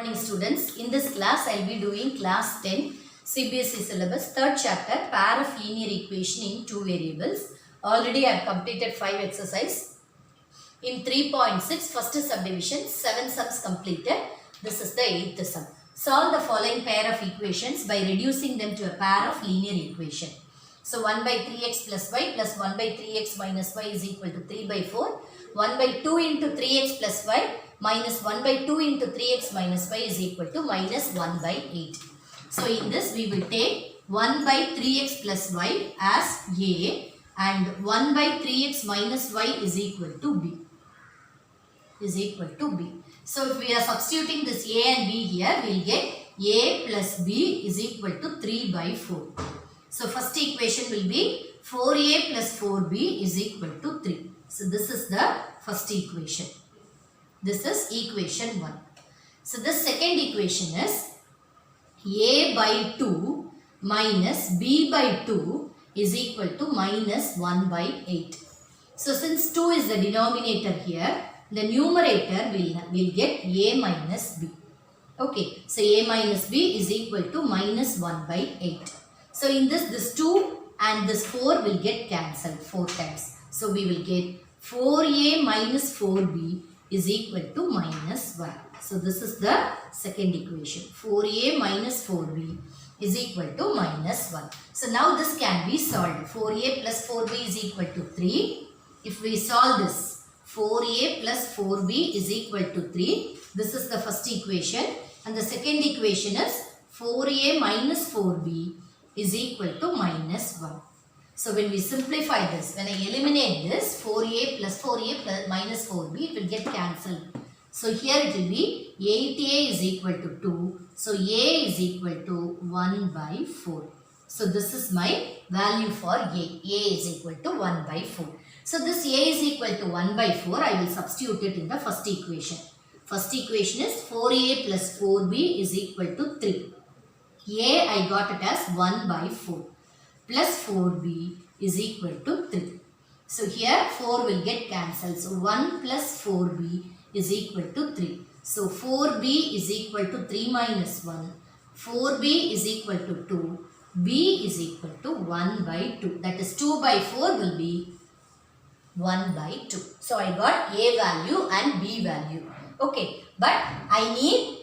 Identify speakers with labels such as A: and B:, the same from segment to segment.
A: Morning students, in this class I will be doing class 10 CBSE syllabus 3rd chapter pair of linear equation in 2 variables. Already I have completed 5 exercise. In 3.6 first subdivision 7 sums completed. This is the 8th sum. Solve the following pair of equations by reducing them to a pair of linear equation. So 1 by 3x plus y plus 1 by 3x minus y is equal to 3 by 4. 1 by 2 into 3x plus y minus 1 by 2 into 3x minus y is equal to minus 1 by 8. So in this we will take 1 by 3x plus y as a and 1 by 3x minus y is equal to b. So if we are substituting this a and b here, we will get a plus b is equal to 3 by 4. So first equation will be 4a plus 4b is equal to 3. So this is the first equation. This is equation 1. So the second equation is a by 2 minus b by 2 is equal to minus 1 by 8. So since 2 is the denominator here, the numerator will get a minus b. Okay, so a minus b is equal to minus 1 by 8. So in this 2 and this 4 will get cancelled 4 times. So we will get 4a minus 4b is equal to minus 1. So this is the second equation. 4a minus 4b is equal to minus 1. So now this can be solved. 4a plus 4b is equal to 3. If we solve this, 4a plus 4b is equal to 3. This is the first equation. And the second equation is 4a minus 4b is equal to minus 1. So when we simplify this, when I eliminate this, 4a plus minus 4b, it will get cancelled. So here it will be 8a is equal to 2. So a is equal to 1 by 4. So this is my value for a. A is equal to 1 by 4. So this a is equal to 1 by 4. I will substitute it in the first equation. First equation is 4a plus 4b is equal to 3. A I got it as 1 by 4 plus 4b is equal to 3. So here 4 will get cancelled. So 1 plus 4b is equal to 3. So 4b is equal to 3 minus 1. 4b is equal to 2. B is equal to 1 by 2. That is 2 by 4 will be 1 by 2. So I got a value and b value. Okay, but I need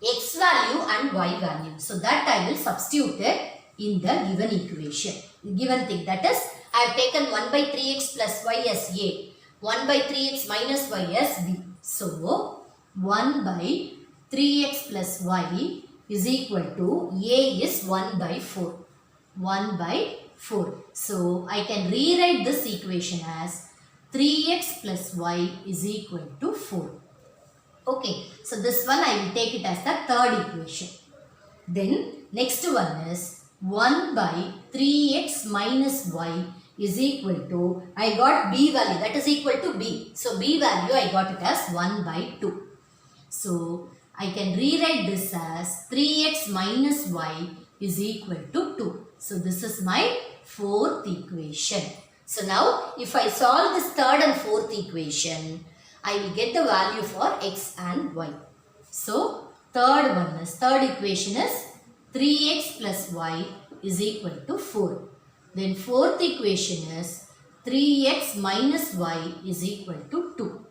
A: x value and y value. So that I will substitute it in the given equation. Given thing, that is, I have taken 1 by 3x plus y as a, 1 by 3x minus y as b. So 1 by 3x plus y is equal to a is 1 by 4. 1 by 4. So I can rewrite this equation as 3x plus y is equal to 4. Okay, so this one I will take it as the third equation. Then next one is 1 by 3x minus y is equal to, I got b value, that is equal to b. So b value I got it as 1 by 2. So I can rewrite this as 3x minus y is equal to 2. So this is my fourth equation. So now if I solve this third and fourth equation, I will get the value for x and y. So third equation is 3x plus y is equal to 4. Then fourth equation is 3x minus y is equal to 2.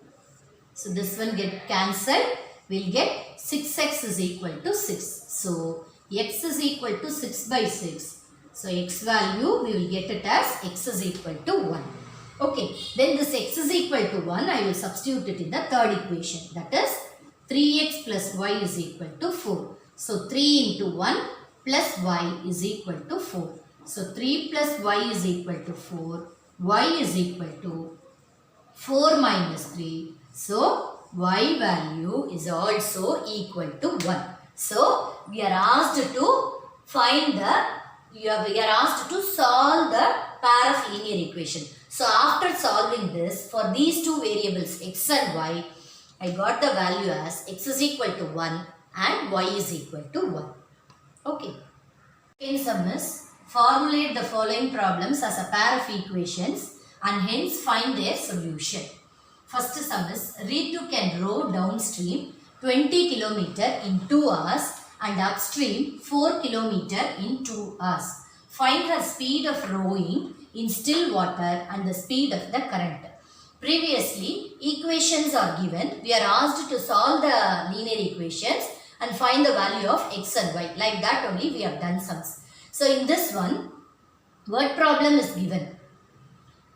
A: So this one get cancelled. We will get 6x is equal to 6. So x is equal to 6 by 6. So x value we will get it as x is equal to 1. Okay, then this x is equal to 1, I will substitute it in the third equation. That is 3x plus y is equal to 4. So 3 into 1 plus y is equal to 4. So 3 plus y is equal to 4. Y is equal to 4 minus 3. So y value is also equal to 1. So we are asked to find we are asked to solve the pair of linear equation. So after solving this, for these two variables x and y, I got the value as x is equal to 1 and y is equal to 1. Okay. Second sum is formulate the following problems as a pair of equations and hence find their solution. First sum is Ritu can row downstream 20 kilometer in 2 hours and upstream 4 kilometer in 2 hours. Find her speed of rowing in still water and the speed of the current. Previously, equations are given. We are asked to solve the linear equations and find the value of x and y. Like that only we have done sums. So in this one, word problem is given.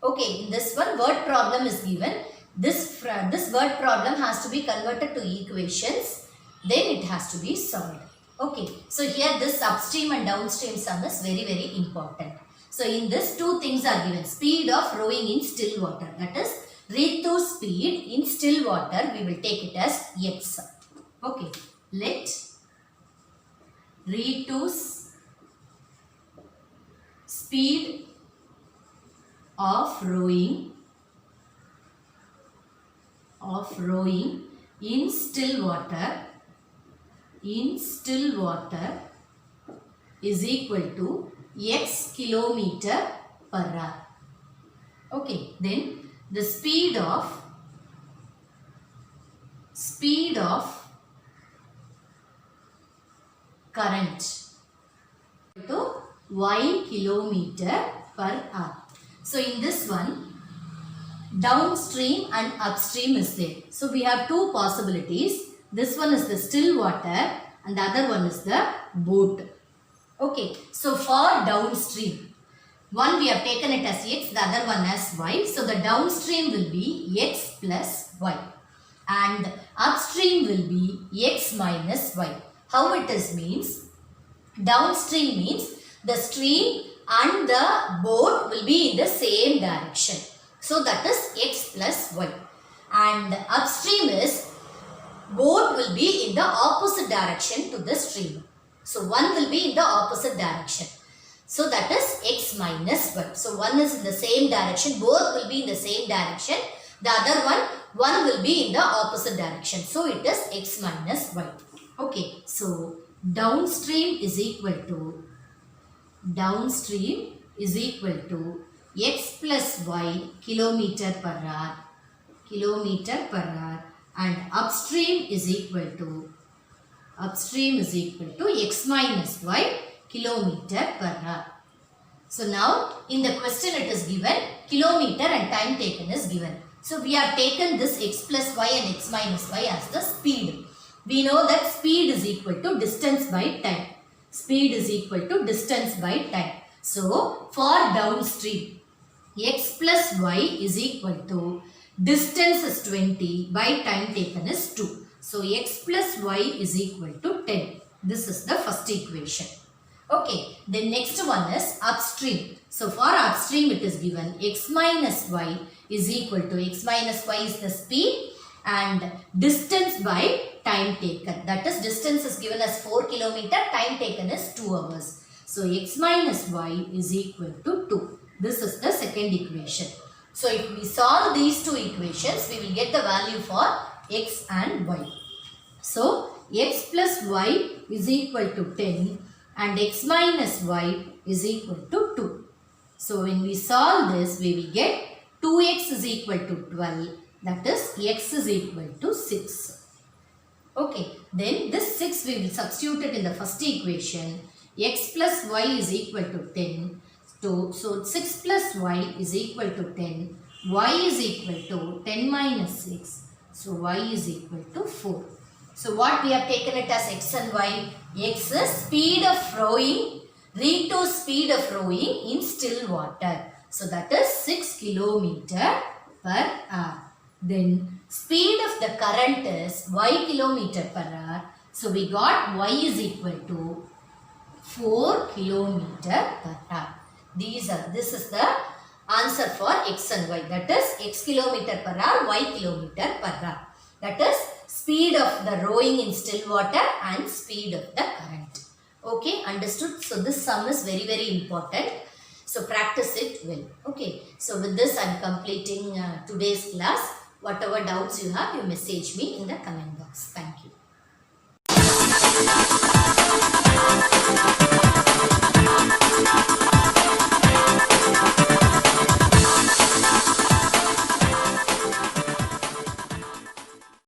A: Okay, in this one, word problem is given. This word problem has to be converted to equations. Then it has to be solved. Okay, so here this upstream and downstream sum is very, very important. So in this, two things are given. Speed of rowing in still water. That is, Ritu's speed in still water, we will take it as x. Okay, let Ritu's speed of rowing in still water is equal to x kilometer per hour. Okay, then the speed of current to y kilometer per hour. So in this one, downstream and upstream is there. So we have two possibilities. This one is the still water and the other one is the boat. Okay, so for downstream, one we have taken it as x, the other one as y. So the downstream will be x plus y and upstream will be x minus y. How it is means, downstream means the stream and the boat will be in the same direction. So that is x plus y. And upstream is boat will be in the opposite direction to the stream. So one will be in the opposite direction. So that is x minus y. So one is in the same direction. Both will be in the same direction. The other one will be in the opposite direction. So it is x minus y. Okay. So downstream is equal to x plus y kilometer per hour and upstream is equal to x minus y kilometer per hour. So now in the question it is given kilometer and time taken is given. So we have taken this x plus y and x minus y as the speed. We know that speed is equal to distance by time. So for downstream, x plus y is equal to distance is 20 by time taken is 2. So x plus y is equal to 10. This is the first equation. Okay, the next one is upstream. So for upstream it is given x minus y is equal to x minus y is the speed and distance by time taken. That is, distance is given as 4 kilometer, time taken is 2 hours. So x minus y is equal to 2. This is the second equation. So if we solve these two equations, we will get the value for x and y. So x plus y is equal to 10 and x minus y is equal to 2. So when we solve this, we will get 2x is equal to 12. That is, x is equal to 6. Okay, then this 6 we will substitute it in the first equation. X plus y is equal to 10. So 6 plus y is equal to 10. Y is equal to 10 minus 6. So y is equal to 4. So what we have taken it as x and y? X is speed of rowing, Ritu's speed of rowing in still water. So that is 6 kilometer per hour. Then speed of the current is y kilometer per hour. So we got y is equal to 4 kilometer per hour. This is the answer for x and y. That is x kilometer per hour, y kilometer per hour. That is speed of the rowing in still water and speed of the current. Okay, understood? So this sum is very, very important. So practice it well. Okay, so with this I am completing today's class. Whatever doubts you have, you message me in the comment box. Thank you.